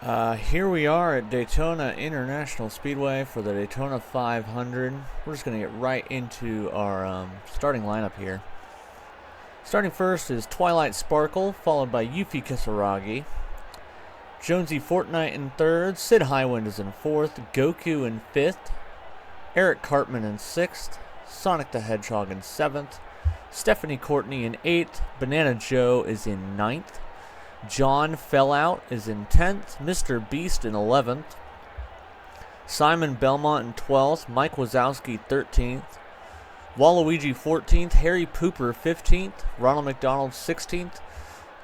Here we are at Daytona International Speedway for the Daytona 500. We're just going to get right into our starting lineup here. Starting first is Twilight Sparkle, followed by Yuffie Kisaragi. Jonesy Fortnite in third. Sid Highwind is in fourth. Goku in fifth. Eric Cartman in sixth. Sonic the Hedgehog in seventh. Stephanie Courtney in eighth. Banana Joe is in ninth. John Fellout is in 10th, Mr. Beast in 11th, Simon Belmont in 12th, Mike Wazowski 13th, Waluigi 14th, Harry Pooper 15th, Ronald McDonald 16th,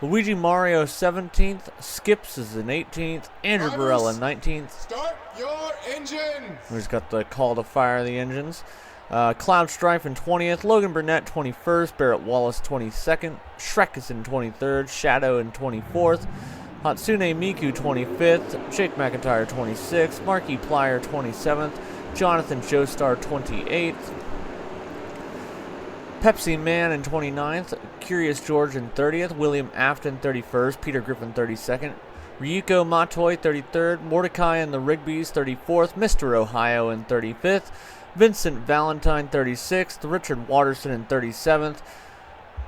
Luigi Mario 17th, Skips is in 18th, Andrew Burrell in 19th. Start your engine! We've got the call to fire the engines. Cloud Strife in 20th, Logan Burnett 21st, Barrett Wallace 22nd, Shrek is in 23rd, Shadow in 24th, Hatsune Miku 25th, Jake McIntyre 26th, Marky Plier 27th, Jonathan Joestar 28th, Pepsi Man in 29th, Curious George in 30th, William Afton 31st, Peter Griffin 32nd, Ryuko Matoi 33rd, Mordecai and the Rigby's 34th, Mr. Ohio in 35th, Vincent Valentine 36th, Richard Watterson in 37th,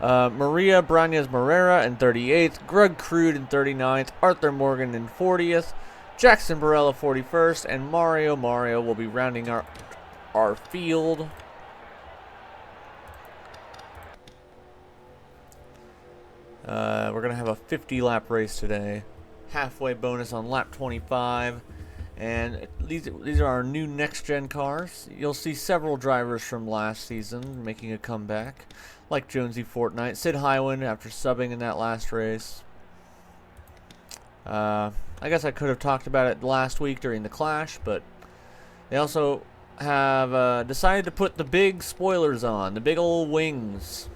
Maria Brañez Morera in 38th, Greg Crude in 39th, Arthur Morgan in 40th, Jackson Barella 41st, and Mario will be rounding our field. We're going to have a 50-lap race today. Halfway bonus on lap 25. And these are our new next-gen cars. You'll see several drivers from last season making a comeback, like Jonesy Fortnite, Sid Highwind after subbing in that last race. I guess I could have talked about it last week during the Clash, but they also have decided to put the big spoilers on, the big old wings,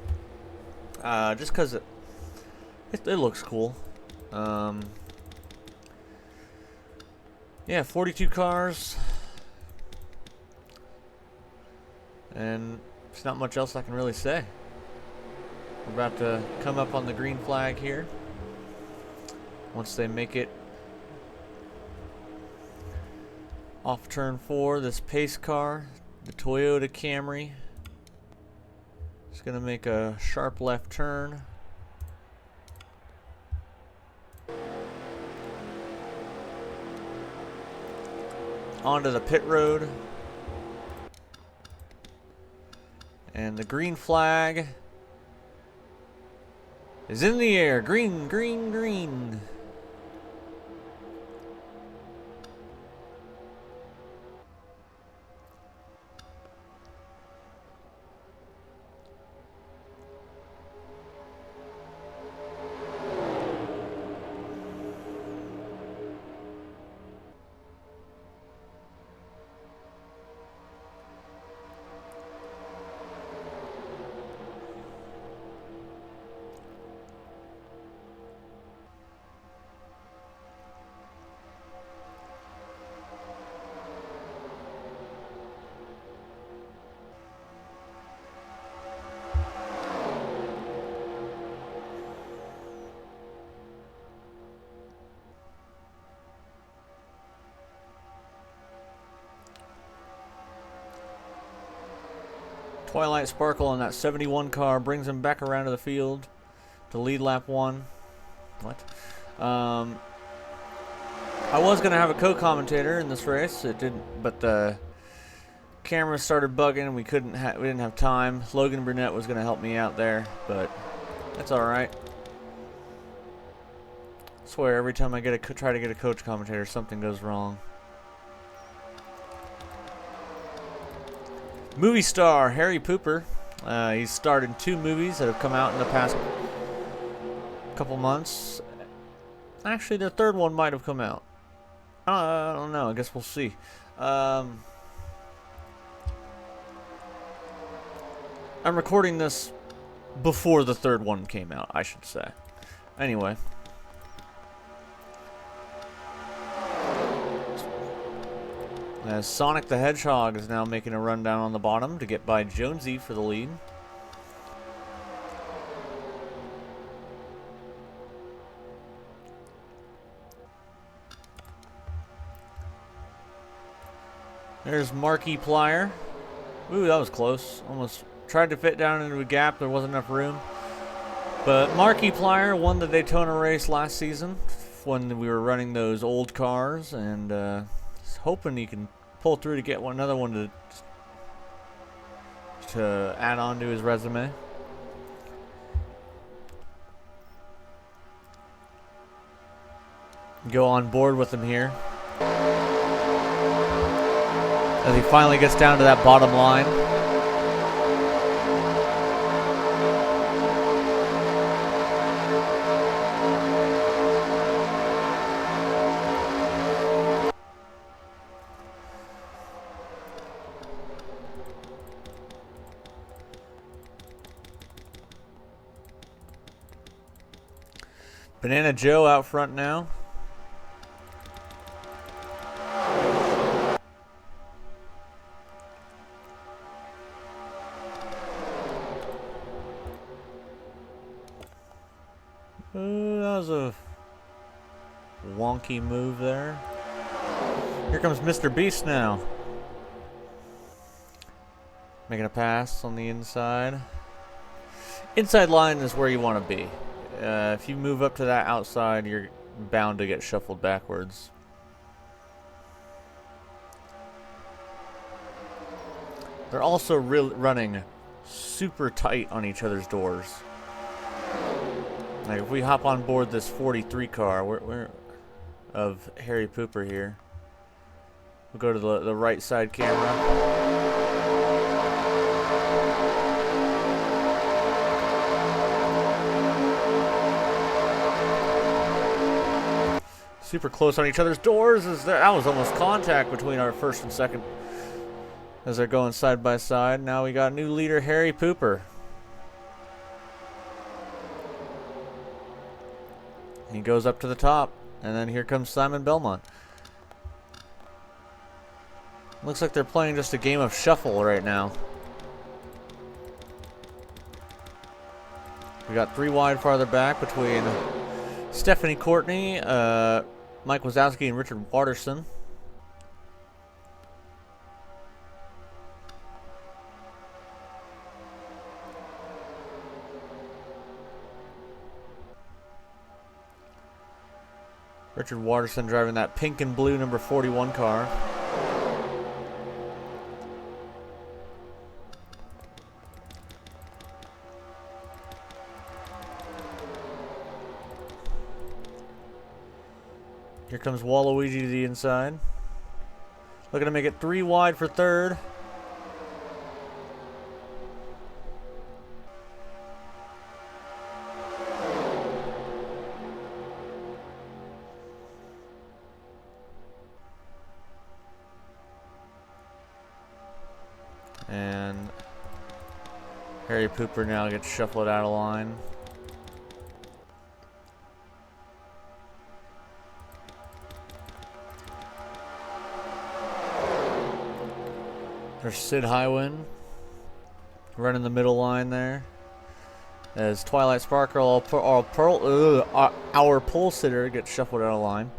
just because it looks cool. Yeah, 42 cars, and there's not much else I can really say. We're about to come up on the green flag here. Once they make it off turn 4, this pace car, the Toyota Camry, is going to make a sharp left turn. Onto the pit road, and the green flag is in the air. Green, green, green. Twilight Sparkle on that 71 car brings him back around to the field to lead lap 1. What? I was going to have a co-commentator in this race. It didn't, but the camera started bugging and we didn't have time. Logan Burnett was going to help me out there, but that's all right. I swear every time I try to get a coach commentator, something goes wrong. Movie star Harry Pooper. He's starred in 2 movies that have come out in the past couple months. Actually, the third one might have come out. I don't know. I guess we'll see. I'm recording this before the third one came out, I should say. Anyway. As Sonic the Hedgehog is now making a run down on the bottom to get by Jonesy for the lead. There's Markiplier. Ooh, that was close. Almost tried to fit down into a gap. There wasn't enough room. But Markiplier won the Daytona race last season when we were running those old cars, and hoping he can pull through to get another one to add on to his resume. Go on board with him here as he finally gets down to that bottom line. Banana Joe out front now. That was a wonky move there. Here comes Mr. Beast now. Making a pass on the inside. Inside line is where you want to be. If you move up to that outside, you're bound to get shuffled backwards. They're also running super tight on each other's doors. Like if we hop on board this 43 car, we're of Harry Pooper here. We'll go to the right side camera. Super close on each other's doors. That was almost contact between our first and second as they're going side by side. Now we got new leader Harry Pooper. He goes up to the top, and then here comes Simon Belmont. Looks like they're playing just a game of shuffle right now. We got 3 wide farther back between Stephanie Courtney, Mike Wazowski, and Richard Watterson. Richard Watterson driving that pink and blue number 41 car. Here comes Waluigi to the inside. Looking to make it 3 wide for third. And Harry Pooper now gets shuffled out of line. There's Sid Highwind running the middle line there. As Twilight Sparkle, our pole sitter, gets shuffled out of line.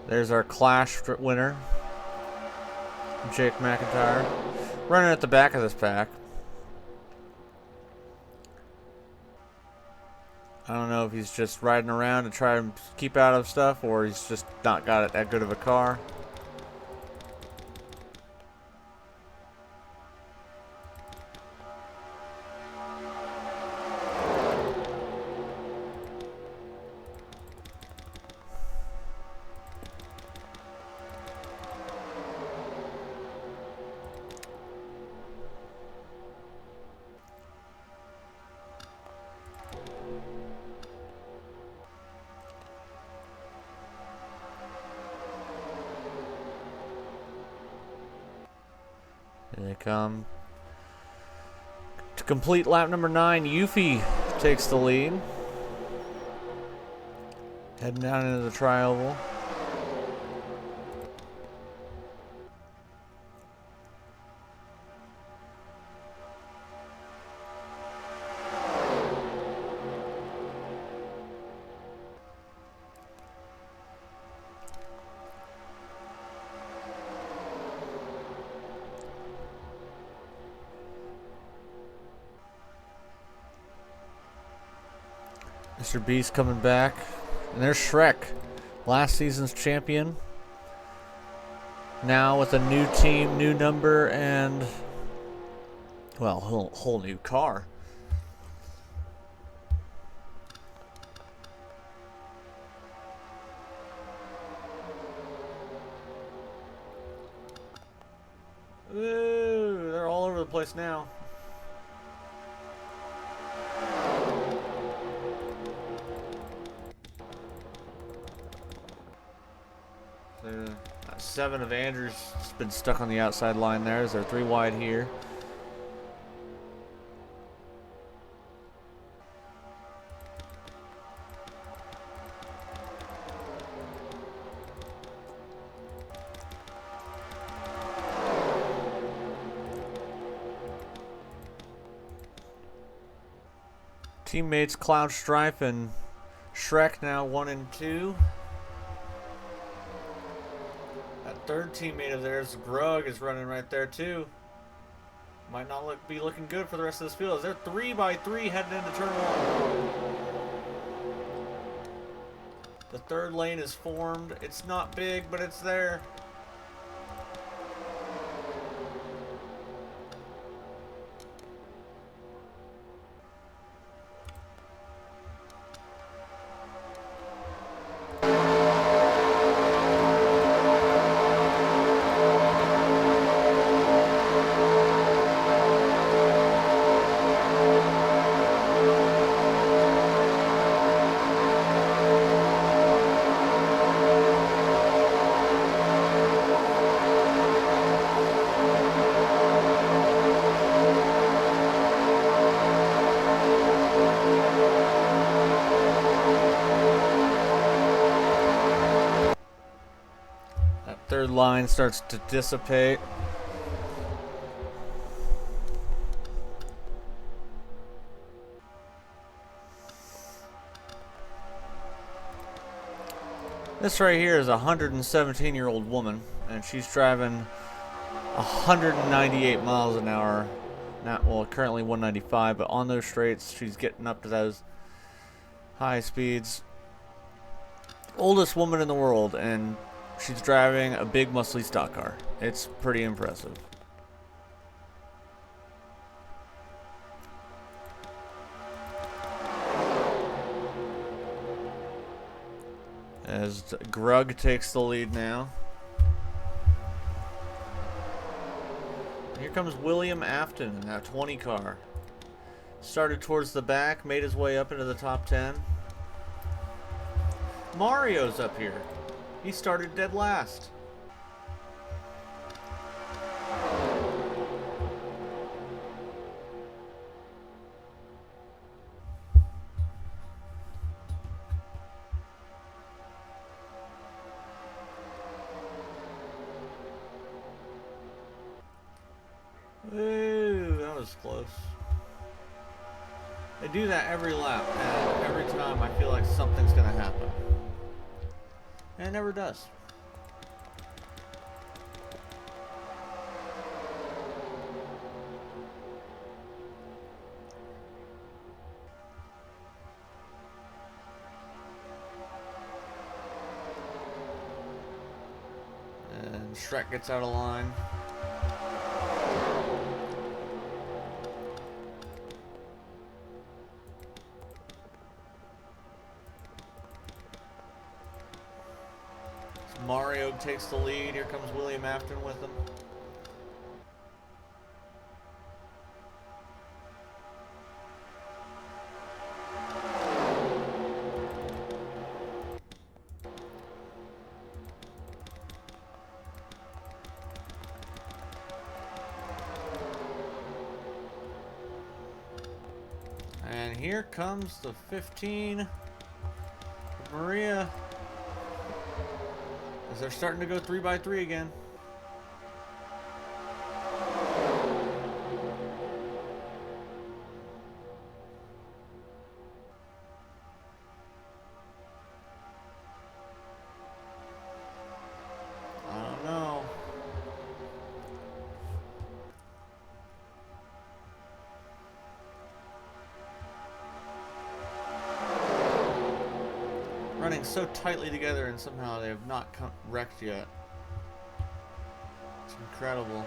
There's our Clash winner, Jake McIntyre, running at the back of this pack. I don't know if he's just riding around to try to keep out of stuff, or he's just not got that good of a car. Here they come. To complete lap number 9, Yuffie takes the lead. Heading down into the tri-oval. Mr. Beast coming back. And there's Shrek, last season's champion. Now with a new team, new number, and, well, whole new car. Ooh, they're all over the place now. So, 7 of Andrews has been stuck on the outside line there as they're 3 wide here. Teammates Cloud Stripe and Shrek now 1 and 2. That third teammate of theirs, Grug, is running right there too. Might not be looking good for the rest of this field. They're 3 by 3 heading into turn 1. The third lane is formed. It's not big, but it's there. Third line starts to dissipate. This right here is a 117-year-old woman, and she's driving 198 miles an hour. Well, currently 195, but on those straights, she's getting up to those high speeds. Oldest woman in the world, and she's driving a big muscly stock car. It's pretty impressive. As Grug takes the lead now. Here comes William Afton in that 20 car. Started towards the back, made his way up into the top 10. Mario's up here. He started dead last. Ooh, that was close. They do that every lap, and every time I feel like something's gonna happen. And it never does. And Shrek gets out of line. Mario takes the lead. Here comes William Afton with him. And here comes the 15. Maria. As they're starting to go 3 by 3 again. I don't know. running so tightly together and somehow they have not wrecked yet. It's incredible.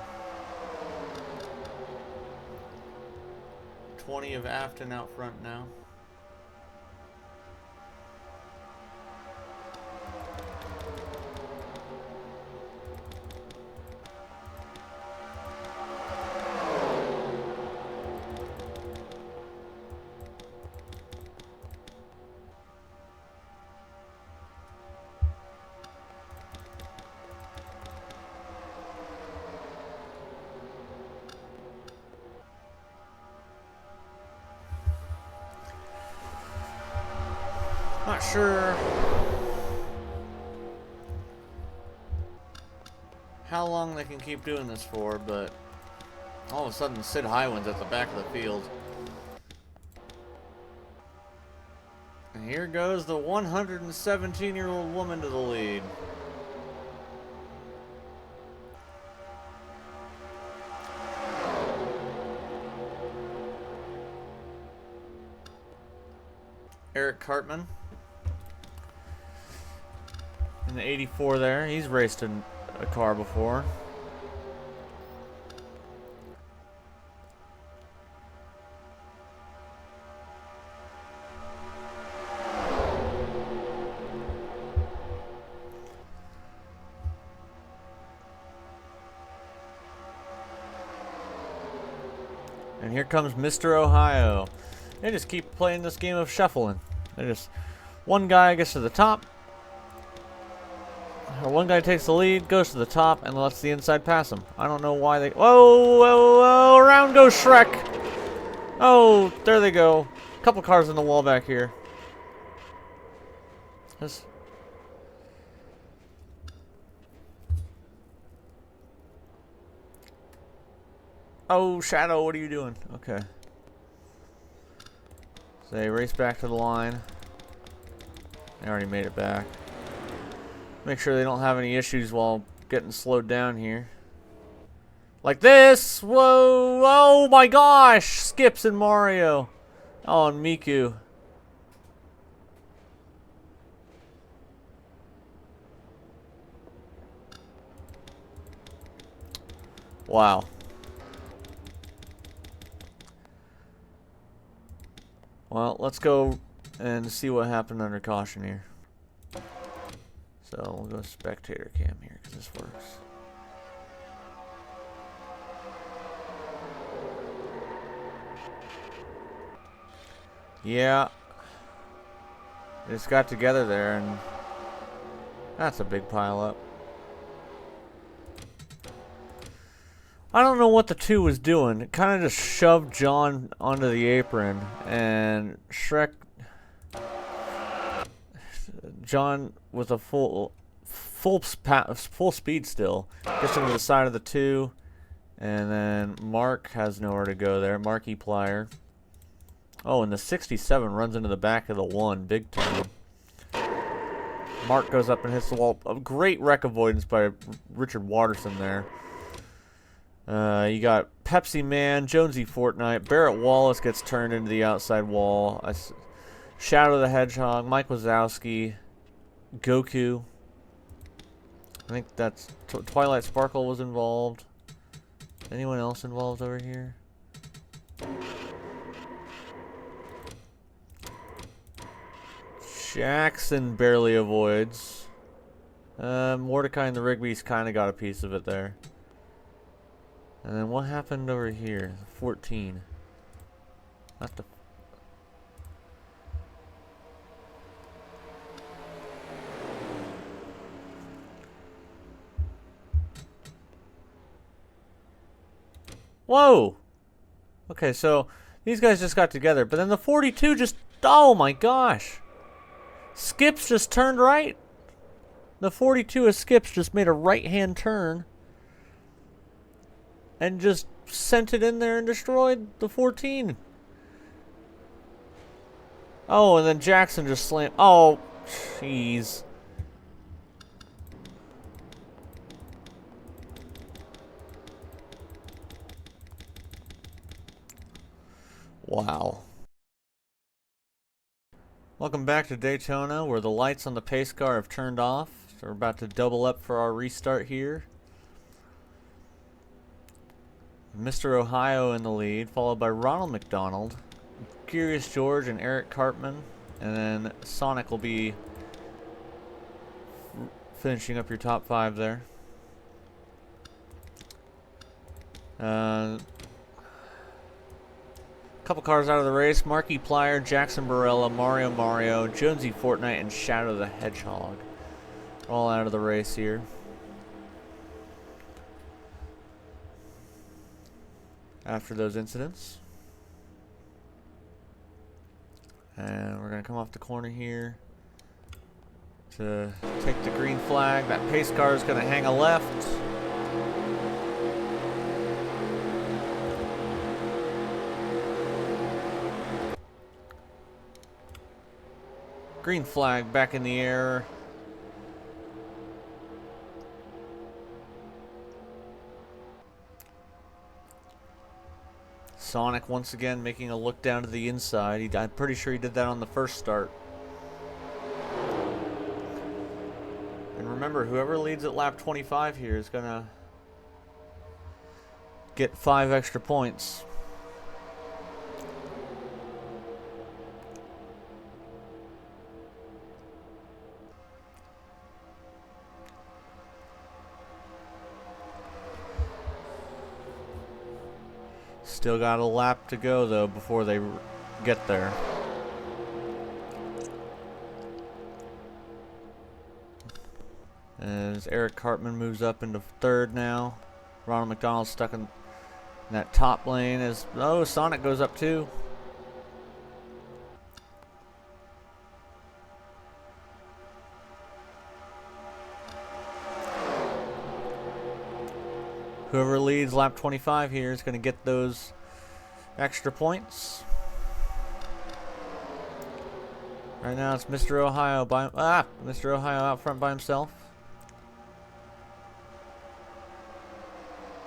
20 of Afton out front now. Not sure how long they can keep doing this for, but all of a sudden Sid Highwind's at the back of the field. And here goes the 117-year-old woman to the lead. Eric Cartman in the 84 there. He's raced in a car before. And here comes Mr. Ohio. They just keep playing this game of shuffling. They just, one guy gets to the top, or one guy takes the lead, goes to the top, and lets the inside pass him. I don't know why they. Whoa, whoa, whoa! Around goes Shrek. Oh, there they go. A couple cars in the wall back here. This. Oh, Shadow, what are you doing? Okay. So they race back to the line. They already made it back. Make sure they don't have any issues while getting slowed down here. Like this! Whoa! Oh my gosh! Skips and Mario. Oh, and Miku. Wow. Well, let's go and see what happened under caution here. So we'll go spectator cam here because this works. Yeah. They just got together there and that's a big pile up. I don't know what the two was doing. It kind of just shoved John onto the apron, and Shrek, John with a full speed still gets him to the side of the two, and then Mark has nowhere to go there. Marky Plier. Oh, and the 67 runs into the back of the one, big time. Mark goes up and hits the wall. A great wreck avoidance by Richard Watterson there. You got Pepsi Man, Jonesy Fortnite, Barrett Wallace gets turned into the outside wall. Shadow the Hedgehog, Mike Wazowski, Goku. I think that's Twilight Sparkle was involved. Anyone else involved over here? Jackson barely avoids. Mordecai and the Rigby's kind of got a piece of it there. And then what happened over here? 14. Not the. Whoa! Okay, so these guys just got together, but then the 42 just. Oh my gosh! Skips just turned right. The 42 of Skips just made a right-hand turn. And just sent it in there and destroyed the 14. Oh, and then Jackson just slammed. Oh, jeez. Wow. Welcome back to Daytona, where the lights on the pace car have turned off. So we're about to double up for our restart here. Mr. Ohio in the lead, followed by Ronald McDonald, Curious George, and Eric Cartman. And then Sonic will be finishing up your top 5 there. Couple cars out of the race: Markiplier, Jackson Barella, Mario, Jonesy Fortnite, and Shadow the Hedgehog. All out of the race here. After those incidents. And we're going to come off the corner here to take the green flag. That pace car is going to hang a left. Green flag back in the air. Sonic once again making a look down to the inside. I'm pretty sure he did that on the first start. And remember, whoever leads at lap 25 here is gonna get 5 extra points. Still got a lap to go, though, before they get there. As Eric Cartman moves up into 3rd now. Ronald McDonald stuck in that top lane. As Sonic goes up too. Whoever leads lap 25 here is going to get those extra points. Right now it's Mr. Ohio Mr. Ohio out front by himself.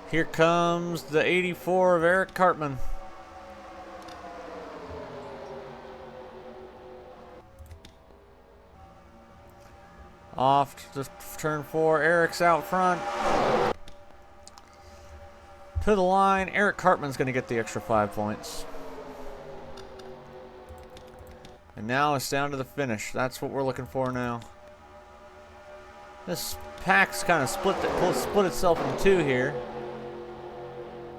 Here comes the 84 of Eric Cartman. Off to turn 4. Eric's out front. To the line. Eric Cartman's going to get the extra 5 points. And now it's down to the finish. That's what we're looking for now. This pack's kind of split itself in 2 here.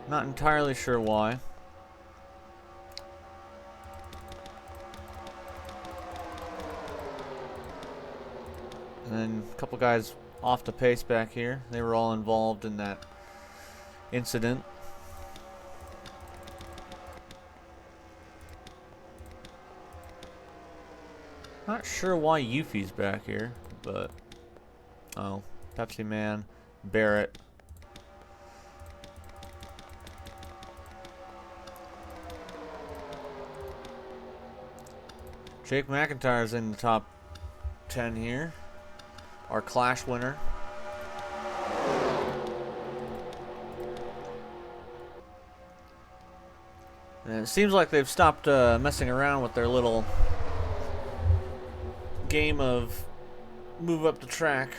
Not entirely sure why. And then a couple guys off the pace back here. They were all involved in that incident. Not sure why Yuffie's back here, but oh, Pepsi Man, Barrett. Jake McIntyre's in the top 10 here. Our Clash winner. And it seems like they've stopped messing around with their little game of move up the track.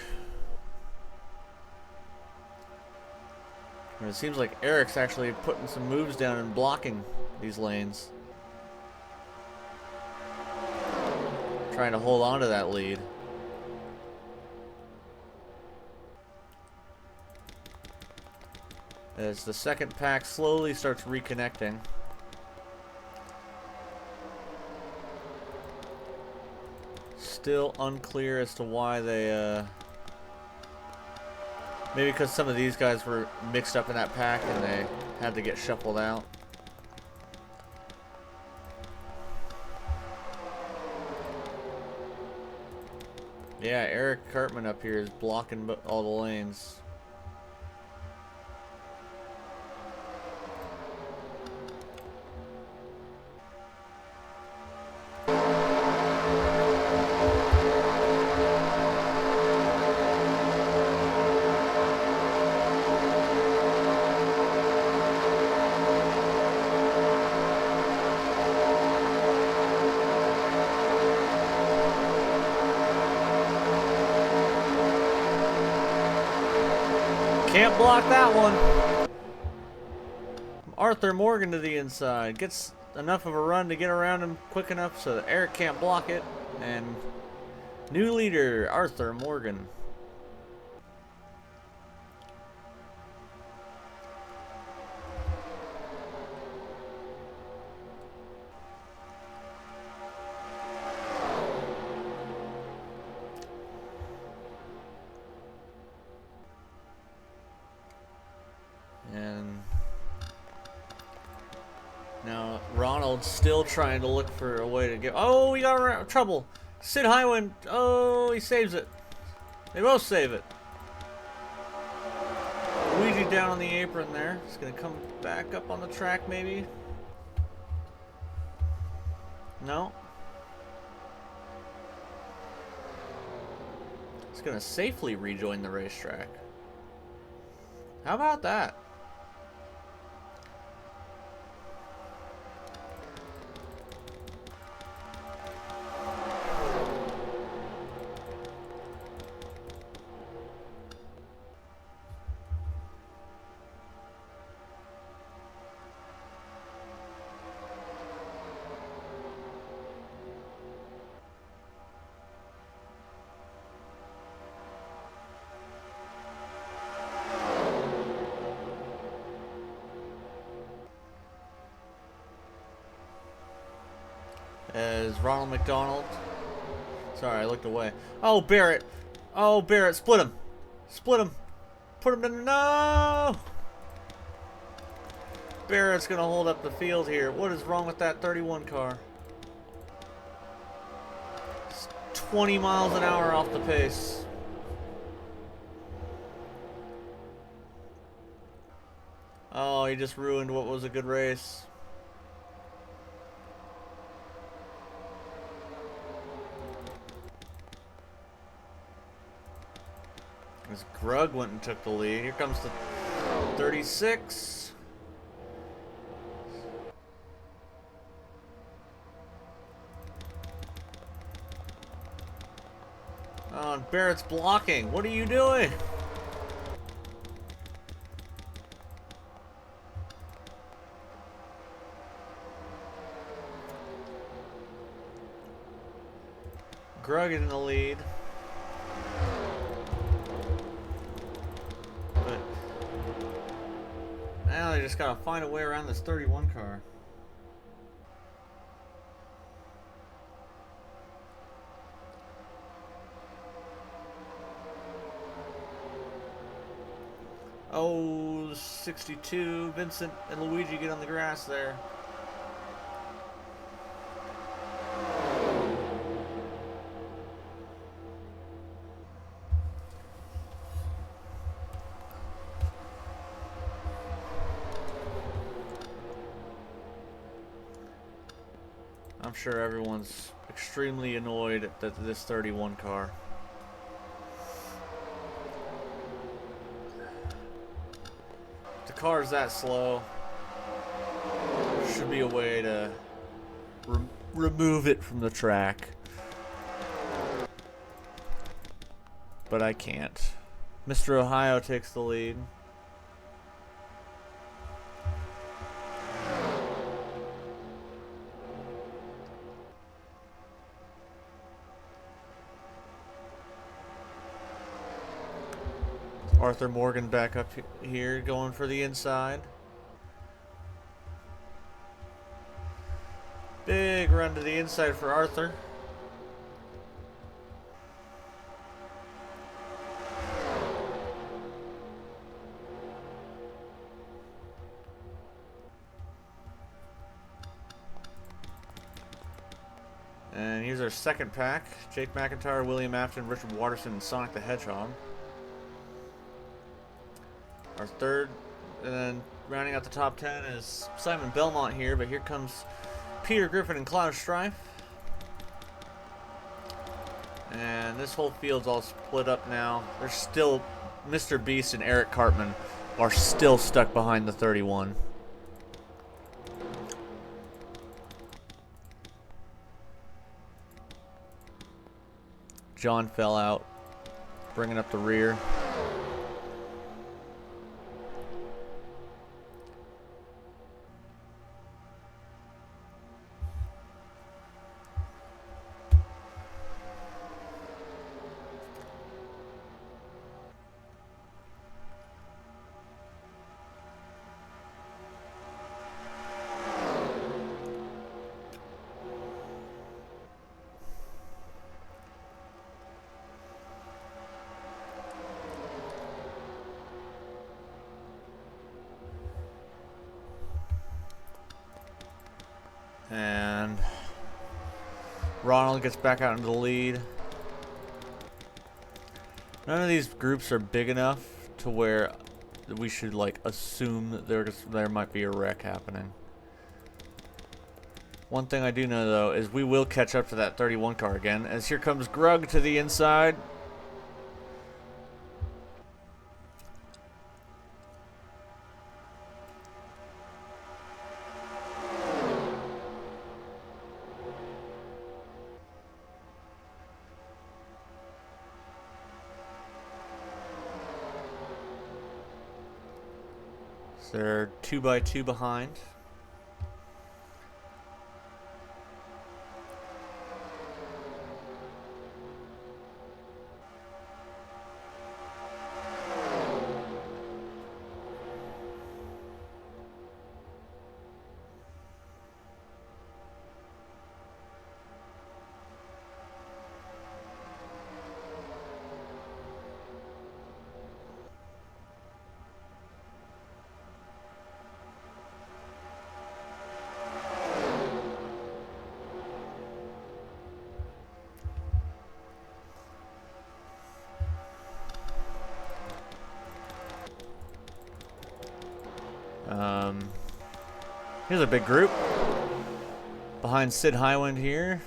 And it seems like Eric's actually putting some moves down and blocking these lanes. Trying to hold on to that lead. As the second pack slowly starts reconnecting. Still unclear as to why they, maybe because some of these guys were mixed up in that pack and they had to get shuffled out. Yeah, Eric Cartman up here is blocking all the lanes. Can't block that one. Arthur Morgan to the inside. Gets enough of a run to get around him quick enough so that Eric can't block it. And new leader, Arthur Morgan. And now Ronald's still trying to look for a way to get. Oh, we got trouble. Sid Highwind. Oh, he saves it. They both save it. Luigi down on the apron there. He's gonna come back up on the track, maybe. No. He's gonna safely rejoin the racetrack. How about that? As Ronald McDonald. Sorry, I looked away. Oh, Barrett. Oh, Barrett. Split him. Split him. Put him in. No! Barrett's going to hold up the field here. What is wrong with that 31 car? It's 20 miles an hour off the pace. Oh, he just ruined what was a good race. As Grug went and took the lead. Here comes the 36. Oh, and Barrett's blocking. What are you doing? Grug in the lead. Now they just gotta find a way around this 31 car. Oh, 62. Vincent and Luigi get on the grass there. I'm sure everyone's extremely annoyed at this 31 car. If the car's that slow, there should be a way to remove it from the track. But I can't. Mr. Ohio takes the lead. Arthur Morgan back up here, going for the inside. Big run to the inside for Arthur. And here's our second pack. Jake McIntyre, William Afton, Richard Watterson, and Sonic the Hedgehog. Our third, and then rounding out the top 10 is Simon Belmont here, but here comes Peter Griffin and Klaus Strife. And this whole field's all split up now. There's still Mr. Beast and Eric Cartman are still stuck behind the 31. John fell out, bringing up the rear. And Ronald gets back out into the lead. None of these groups are big enough to where we should like assume that there might be a wreck happening. One thing I do know though is we will catch up to that 31 car again, as here comes Grug to the inside. They're 2 by 2 behind. Here's a big group behind Sid Highwind here.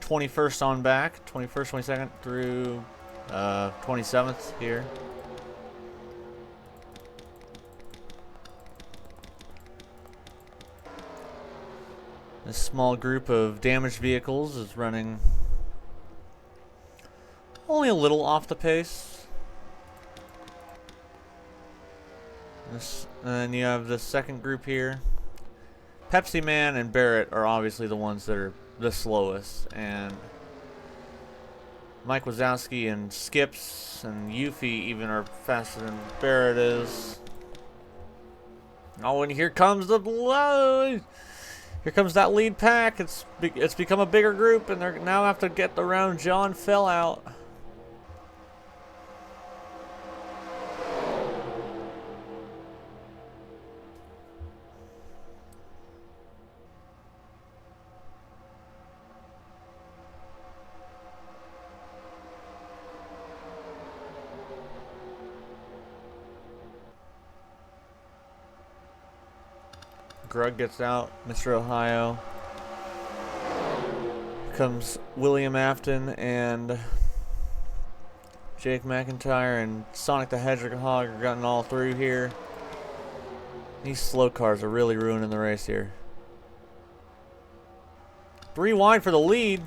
21st on back, 21st, 22nd through 27th here. This small group of damaged vehicles is running only a little off the pace. And then you have the second group here. Pepsi Man and Barrett are obviously the ones that are the slowest, and Mike Wazowski and Skips and Yuffie even are faster than Barrett is. Oh, and here comes the blow! Here comes that lead pack. It's become a bigger group, and they now have to get around John Fell out. Grug gets out, Mr. Ohio. Here comes William Afton and Jake McIntyre and Sonic the Hedgehog are getting all through here. These slow cars are really ruining the race here. 3 wide for the lead.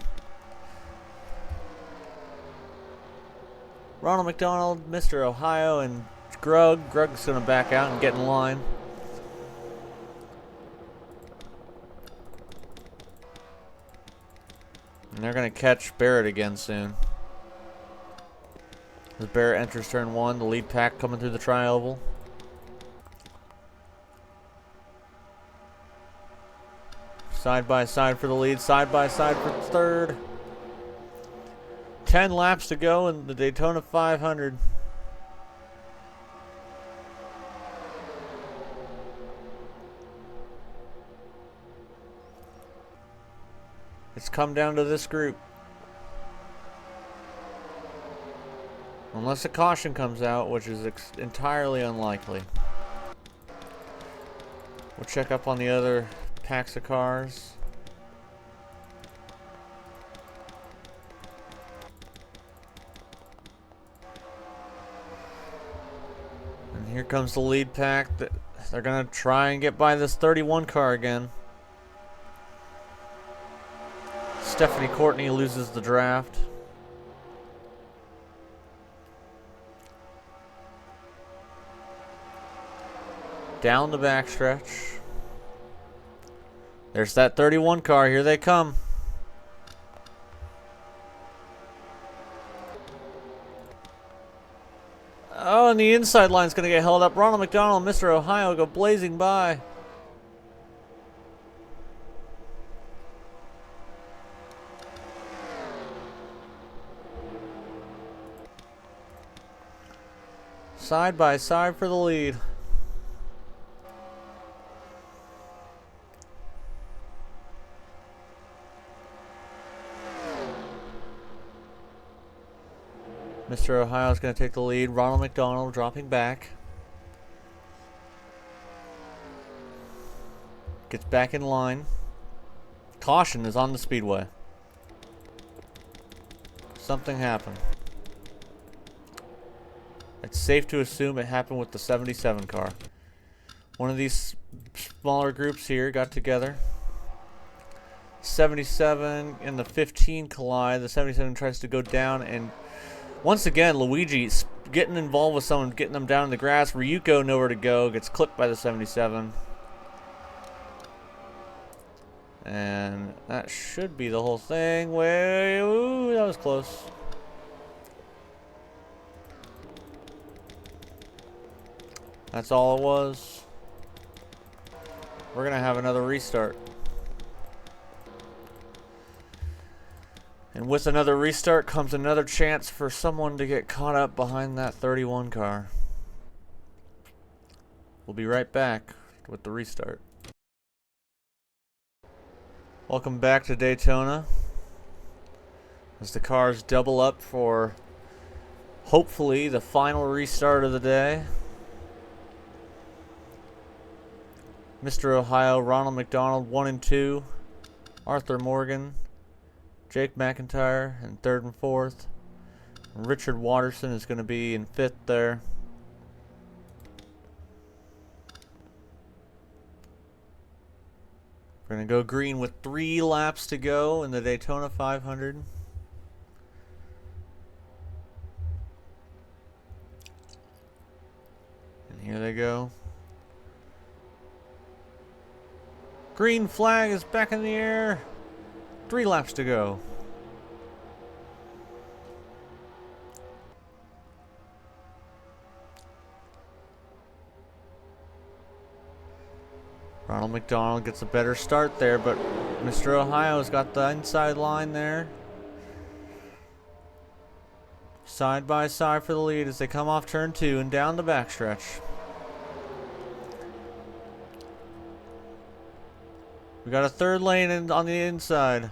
Ronald McDonald, Mr. Ohio, and Grug. Grug's going to back out and get in line. And they're going to catch Barrett again soon. As Barrett enters turn 1, the lead pack coming through the tri-oval. Side by side for the lead, side by side for third. 10 laps to go in the Daytona 500. It's come down to this group. Unless a caution comes out, which is entirely unlikely. We'll check up on the other packs of cars. And here comes the lead pack. They're going to try and get by this 31 car again. Stephanie Courtney loses the draft. Down the backstretch. There's that 31 car. Here they come. Oh, and the inside line's going to get held up. Ronald McDonald and Mr. Ohio go blazing by. Side by side for the lead. Mr. Ohio's going to take the lead. Ronald McDonald dropping back. Gets back in line. Caution is on the speedway. Something happened. It's safe to assume it happened with the 77 car. One of these smaller groups here got together. 77 and the 15 collide. The 77 tries to go down, and once again, Luigi's getting involved with someone, getting them down in the grass. Ryuko nowhere to go, gets clipped by the 77. And that should be the whole thing. Ooh, that was close. That's all it was. We're gonna have another restart. And with another restart comes another chance for someone to get caught up behind that 31 car. We'll be right back with the restart. Welcome back to Daytona. As the cars double up for hopefully the final restart of the day. Mr. Ohio, Ronald McDonald, 1 and 2. Arthur Morgan, Jake McIntyre in 3rd and 4th. Richard Watterson is going to be in 5th there. We're going to go green with 3 laps to go in the Daytona 500. And here they go. Green flag is back in the air. 3 laps to go. Ronald McDonald gets a better start there, but Mr. Ohio's got the inside line there. Side by side for the lead as they come off turn 2 and down the backstretch. We got a 3rd lane on the inside.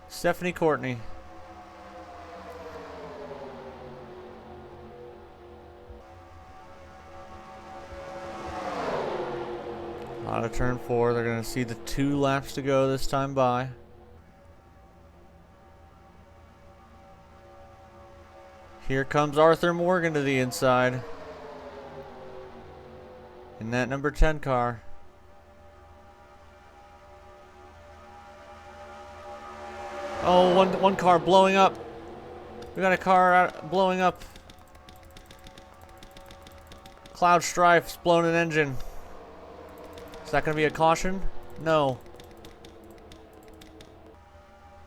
Stephanie Courtney. Out of turn 4, they're going to see the 2 laps to go this time by. Here comes Arthur Morgan to the inside. In that number 10 car. Oh, one car blowing up. We got a car blowing up. Cloud Strife's blown an engine. Is that going to be a caution? No.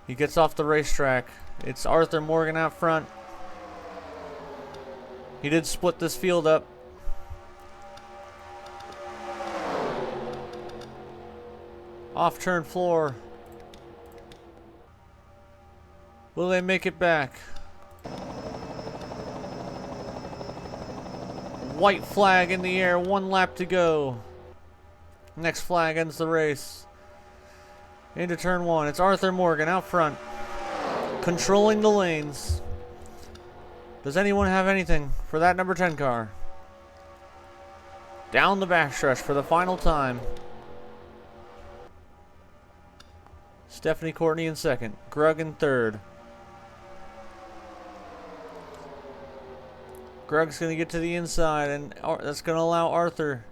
He gets off the racetrack. It's Arthur Morgan out front. He did split this field up. Off turn floor. Will they make it back? White flag in the air, 1 lap to go. Next flag ends the race. Into turn 1. It's Arthur Morgan out front, controlling the lanes. Does anyone have anything for that number 10 car? Down the backstretch for the final time. Stephanie Courtney in 2nd. Grug in 3rd. Grug's going to get to the inside, and that's going to allow Arthur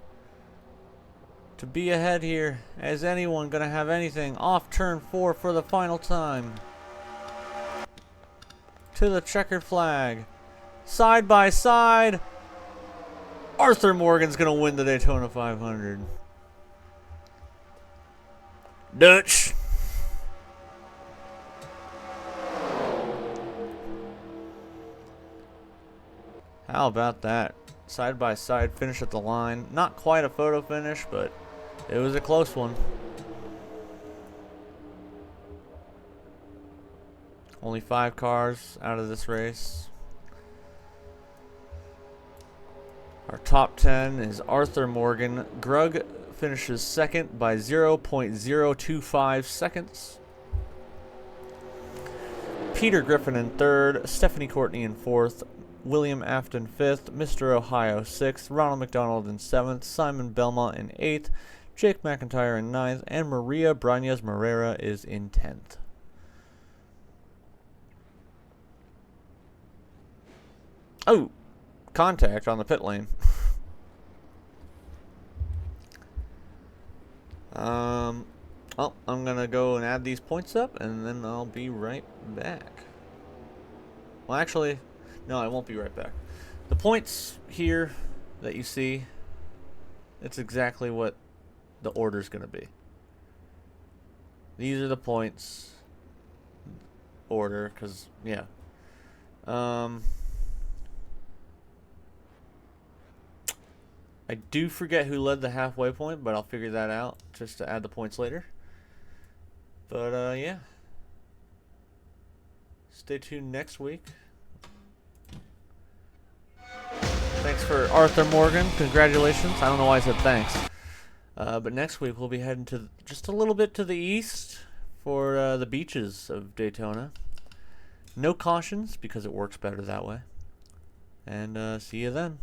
to be ahead here. Is anyone going to have anything? Off turn 4 for the final time. To the checkered flag. Side by side. Arthur Morgan's going to win the Daytona 500. Dutch. How about that? Side by side finish at the line. Not quite a photo finish, but it was a close one. Only 5 cars out of this race. Our top 10 is Arthur Morgan. Grug finishes 2nd by 0.025 seconds. Peter Griffin in third, Stephanie Courtney in fourth, William Afton fifth, Mr. Ohio sixth, Ronald McDonald in seventh, Simon Belmont in eighth, Jake McIntyre in ninth, and Maria Brañas Morera is in 10th. Oh, contact on the pit lane. Well, I'm gonna go and add these points up, and then I'll be right back. Well, actually, no, I won't be right back. The points here that you see, it's exactly what the order's gonna be. These are the points order, because, yeah. I do forget who led the halfway point, but I'll figure that out just to add the points later. But, yeah. Stay tuned next week. Thanks for Arthur Morgan. Congratulations. I don't know why I said thanks. But next week we'll be heading to just a little bit to the east for the beaches of Daytona. No cautions because it works better that way. And see you then.